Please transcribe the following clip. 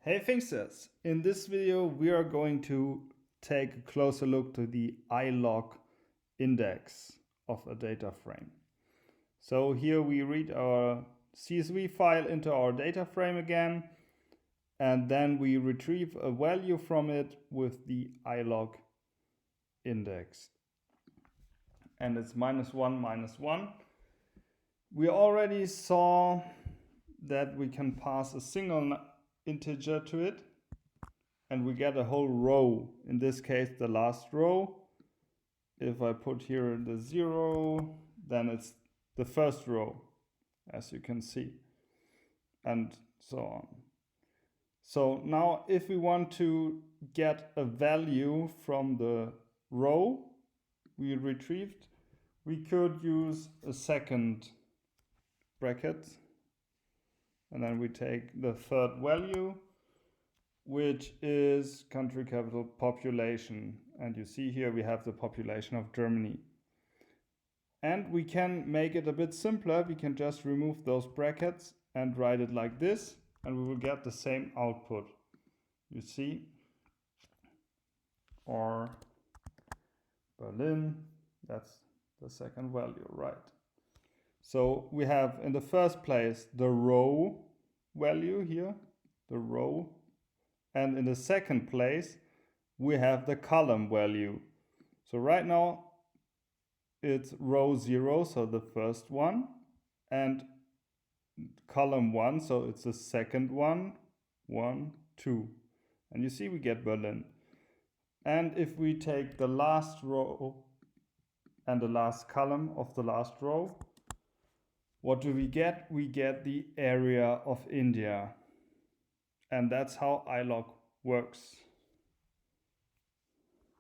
Hey Finxters! In this video we are going to take a closer look to the iloc index of a data frame. So here we read our CSV file into our data frame again, and then we retrieve a value from it with the iloc index. And it's -1, -1. We already saw that we can pass a single integer to it and we get a whole row, in this case the last row. If I put here the 0, then it's the first row, as you can see, and so on. So now if we want to get a value from the row we retrieved, we could use a second bracket, and then we take the third value, which is country capital population. And you see here we have the population of Germany. And we can make it a bit simpler. We can just remove those brackets and write it like this, and we will get the same output. You see, or Berlin, that's the second value, right? So we have in the first place the row value here, the row. And in the second place, we have the column value. So right now, it's row 0, so the first one, and column 1, so it's the second one, 1, 2. And you see we get Berlin. And if we take the last row and the last column of the last row, what do we get? We get the area of India. And that's how iloc works.